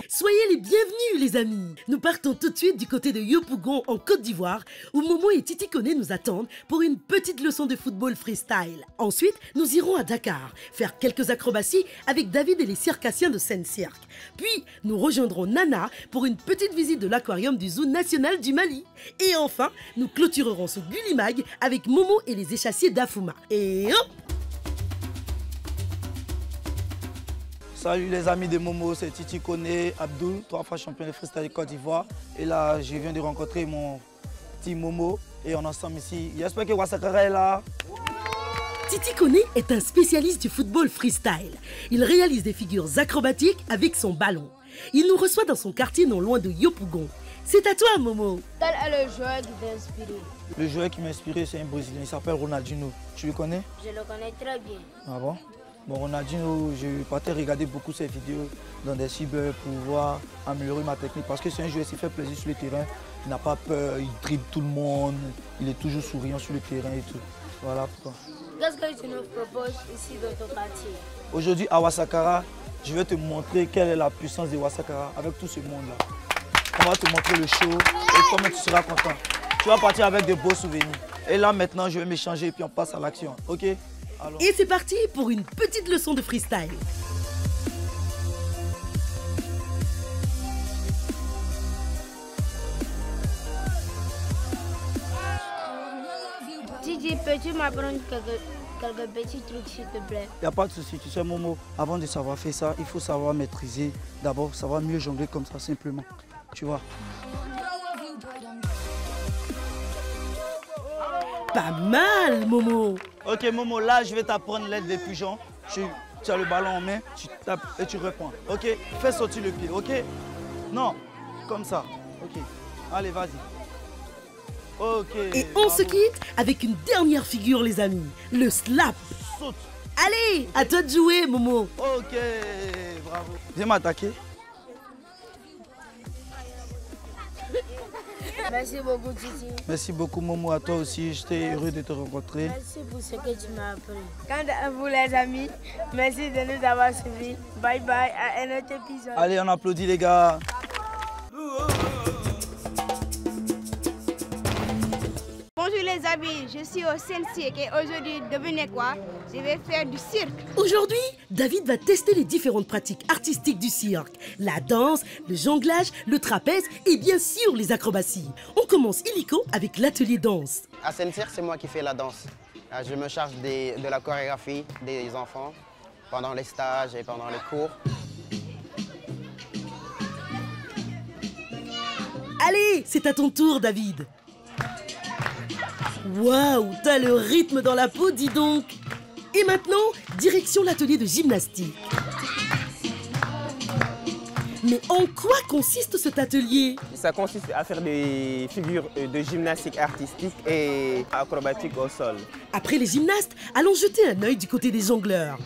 Soyez les bienvenus les amis. Nous partons tout de suite du côté de Yopougon en Côte d'Ivoire où Momo et Titi Koné nous attendent pour une petite leçon de football freestyle. Ensuite, nous irons à Dakar faire quelques acrobaties avec David et les circassiens de Seine-Cirque. Puis, nous rejoindrons Nana pour une petite visite de l'aquarium du Zoo national du Mali. Et enfin, nous clôturerons ce Gullimag avec Momo et les échassiers d'Afouma. Et hop! Salut les amis de Momo, c'est Titi Koné, Abdul, 3 fois champion de freestyle de Côte d'Ivoire. Et là, je viens de rencontrer mon petit Momo et on est ensemble ici. J'espère que Ouassakara est là. Titi Koné est un spécialiste du football freestyle. Il réalise des figures acrobatiques avec son ballon. Il nous reçoit dans son quartier non loin de Yopougon. C'est à toi, Momo. Quel est le joueur qui t'a inspiré? Le joueur qui m'a inspiré, c'est un Brésilien, il s'appelle Ronaldinho. Tu le connais? Je le connais très bien. Ah bon? Bon, Ronaldinho, je partais regarder beaucoup ses vidéos dans des cyber pour pouvoir améliorer ma technique parce que c'est un joueur qui fait plaisir sur le terrain, il n'a pas peur, il dribble tout le monde, il est toujours souriant sur le terrain et tout. Voilà pourquoi. Qu'est-ce que tu nous proposes ici dans ton quartier? Aujourd'hui à Ouassakara, je vais te montrer quelle est la puissance de Ouassakara avec tout ce monde-là. On va te montrer le show et comment tu seras content. Tu vas partir avec de beaux souvenirs. Et là maintenant, je vais m'échanger et puis on passe à l'action. Ok? Alors. Et c'est parti pour une petite leçon de freestyle. Titi, peux-tu m'apprendre quelques petits trucs s'il te plaît? Il n'y a pas de souci, tu sais Momo, avant de savoir faire ça, il faut savoir maîtriser. D'abord, savoir mieux jongler comme ça simplement. Tu vois? Pas mal, Momo. Ok Momo, là je vais t'apprendre l'aide des pigeons. Tu as le ballon en main, tu tapes et tu réponds. Ok? Fais sortir le pied, ok? Non, comme ça. Ok. Allez, vas-y. Ok. Et on se quitte avec une dernière figure, les amis. Le slap. Saute. Allez, à toi de jouer, Momo. Ok, bravo. Viens m'attaquer. Merci beaucoup, Titi. Merci beaucoup Momo, à toi aussi. J'étais heureux de te rencontrer. Merci pour ce que tu m'as appris. Quant à vous les amis, merci de nous avoir suivis. Bye bye à un autre épisode. Allez, on applaudit les gars. Bonjour les amis, je suis au Seine-Cirque et aujourd'hui, devinez quoi? Je vais faire du cirque. Aujourd'hui, David va tester les différentes pratiques artistiques du cirque. La danse, le jonglage, le trapèze et bien sûr les acrobaties. On commence illico avec l'atelier danse. À Seine-Cirque, c'est moi qui fais la danse. Je me charge de la chorégraphie des enfants pendant les stages et pendant les cours. Allez, c'est à ton tour, David. Waouh, t'as le rythme dans la peau, dis donc. Et maintenant, direction l'atelier de gymnastique. Mais en quoi consiste cet atelier? Ça consiste à faire des figures de gymnastique artistique et acrobatique au sol. Après les gymnastes, allons jeter un œil du côté des jongleurs.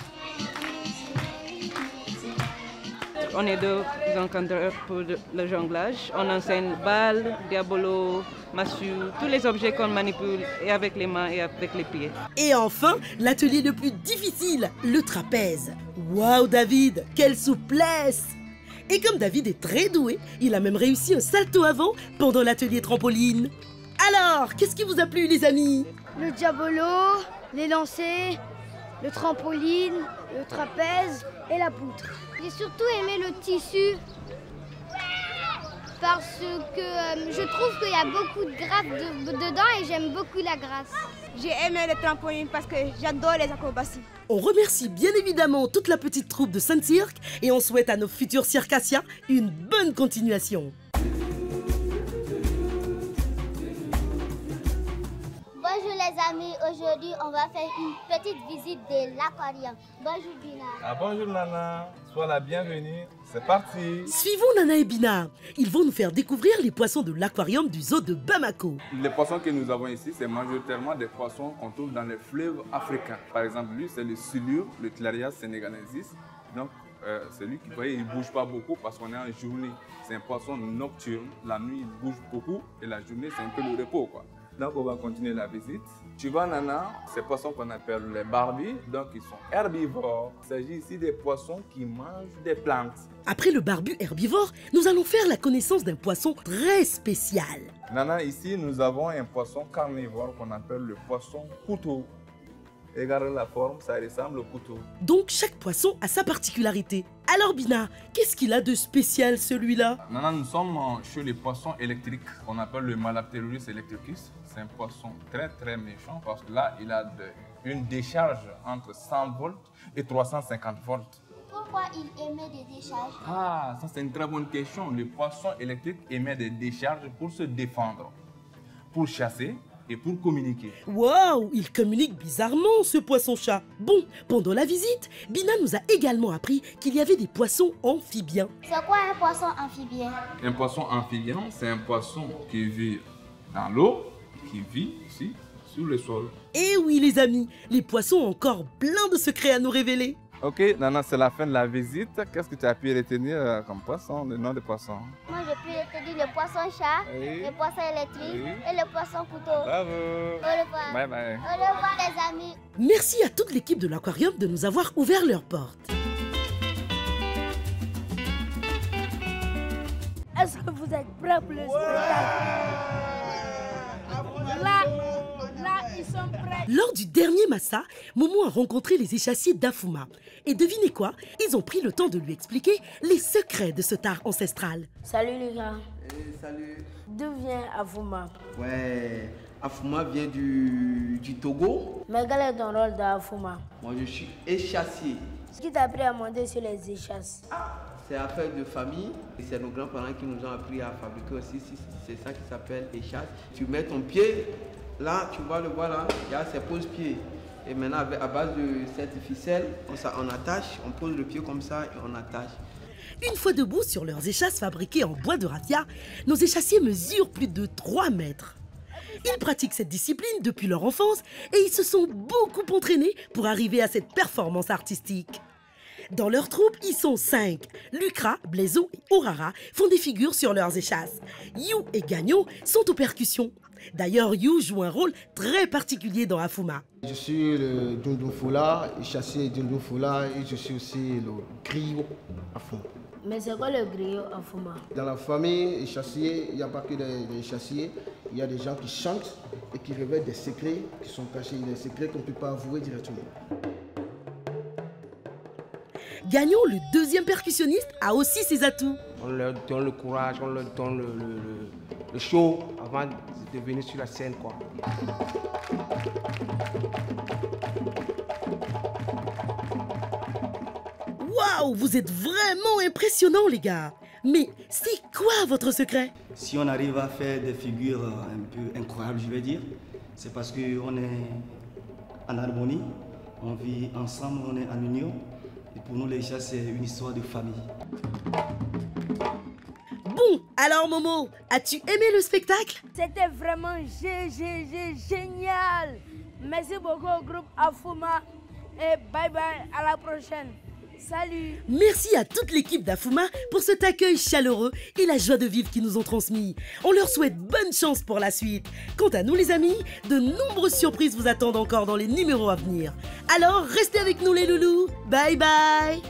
On est deux encadreurs pour le jonglage. On enseigne balles, diabolo, massue, tous les objets qu'on manipule et avec les mains et avec les pieds. Et enfin, l'atelier le plus difficile, le trapèze. Waouh David, quelle souplesse! Et comme David est très doué, il a même réussi un salto avant pendant l'atelier trampoline. Alors, qu'est-ce qui vous a plu les amis? Le diabolo, les lancers, le trampoline, le trapèze et la poutre. J'ai surtout aimé le tissu parce que je trouve qu'il y a beaucoup de grâce dedans et j'aime beaucoup la grâce. J'ai aimé le trampoline parce que j'adore les acrobaties. On remercie bien évidemment toute la petite troupe de Seine-Cirque et on souhaite à nos futurs circassiens une bonne continuation. Bonjour les amis, aujourd'hui on va faire une petite visite de l'aquarium. Bonjour Bina. Ah, bonjour Nana, sois la bienvenue, c'est parti. Suivons Nana et Bina. Ils vont nous faire découvrir les poissons de l'aquarium du zoo de Bamako. Les poissons que nous avons ici, c'est majoritairement des poissons qu'on trouve dans les fleuves africains. Par exemple, lui, c'est le silure, le Claria senegalensis. Donc, c'est lui qui, vous voyez, il ne bouge pas beaucoup parce qu'on est en journée. C'est un poisson nocturne. La nuit, il bouge beaucoup et la journée, c'est un peu le repos, quoi. Donc on va continuer la visite. Tu vois Nana, ces poissons qu'on appelle les barbies, donc ils sont herbivores. Il s'agit ici des poissons qui mangent des plantes. Après le barbu herbivore, nous allons faire la connaissance d'un poisson très spécial. Nana, ici nous avons un poisson carnivore qu'on appelle le poisson couteau. Regardez la forme, ça ressemble au couteau. Donc chaque poisson a sa particularité. Alors Bina, qu'est-ce qu'il a de spécial celui-là? Nana, nous sommes chez les poissons électriques qu'on appelle le Malapterurus electricus. C'est un poisson très très méchant parce que là, il a une décharge entre 100 volts et 350 volts. Pourquoi il émet des décharges? Ah, ça c'est une très bonne question. Le poisson électrique émet des décharges pour se défendre, pour chasser et pour communiquer. Waouh, il communique bizarrement ce poisson-chat. Bon, pendant la visite, Bina nous a également appris qu'il y avait des poissons amphibiens. C'est quoi un poisson amphibien? Un poisson amphibien, c'est un poisson qui vit dans l'eau, qui vit ici, sur le sol. Eh oui les amis, les poissons ont encore plein de secrets à nous révéler. Ok, Nana, c'est la fin de la visite. Qu'est-ce que tu as pu retenir comme poisson, le nom de poisson? Moi, j'ai pu retenir le poisson-chat, Oui. le poisson électrique Oui. et le poisson-couteau. Bravo. Au revoir. Bye bye. Au revoir, les amis. Merci à toute l'équipe de l'aquarium de nous avoir ouvert leurs portes. Est-ce que vous êtes prêts pour le spectacle? Là, ils sont prêts. Lors du dernier Massa, Momo a rencontré les échassiers d'Afuma. Et devinez quoi? Ils ont pris le temps de lui expliquer les secrets de cet art ancestral. Salut les gars. Salut. D'où vient Afuma? Ouais, Afuma vient du Togo. Mais quel est ton rôle d'Afuma? Moi, je suis échassier. Qui t'a appris à monter sur les échasses? C'est affaire de famille. Et c'est nos grands-parents qui nous ont appris à fabriquer aussi. C'est ça qui s'appelle échasse. Tu mets ton pied, là, tu vois le voilà, il y a ses pose-pieds. Et maintenant, à base de cette ficelle, on attache, on pose le pied comme ça et on attache. Une fois debout sur leurs échasses fabriquées en bois de raffia, nos échassiers mesurent plus de 3 mètres. Ils pratiquent cette discipline depuis leur enfance et ils se sont beaucoup entraînés pour arriver à cette performance artistique. Dans leur troupe, ils sont 5. Lucra, Blaiseau et Orara font des figures sur leurs échasses. You et Gagnon sont aux percussions. D'ailleurs, You joue un rôle très particulier dans Afuma. Je suis le Dundunfola, échassier Dundunfola et je suis aussi le griot Afuma. Mais c'est quoi le griot Afuma? Dans la famille échassier, il n'y a pas que des échassiers, il y a des gens qui chantent et qui révèlent des secrets qui sont cachés, des secrets qu'on ne peut pas avouer directement. Gagnon, le deuxième percussionniste, a aussi ses atouts. On leur donne le courage, on leur donne le show avant de venir sur la scène, quoi. Waouh, vous êtes vraiment impressionnants les gars. Mais c'est quoi votre secret? Si on arrive à faire des figures un peu incroyables, je vais dire, c'est parce qu'on est en harmonie, on vit ensemble, on est en union. Et pour nous, les chats, c'est une histoire de famille. Bon, alors Momo, as-tu aimé le spectacle? C'était vraiment génial. Merci beaucoup au groupe Afuma et bye bye, à la prochaine. Salut. Merci à toute l'équipe d'Afuma pour cet accueil chaleureux et la joie de vivre qu'ils nous ont transmis. On leur souhaite bonne chance pour la suite. Quant à nous les amis, de nombreuses surprises vous attendent encore dans les numéros à venir. Alors restez avec nous les loulous. Bye bye.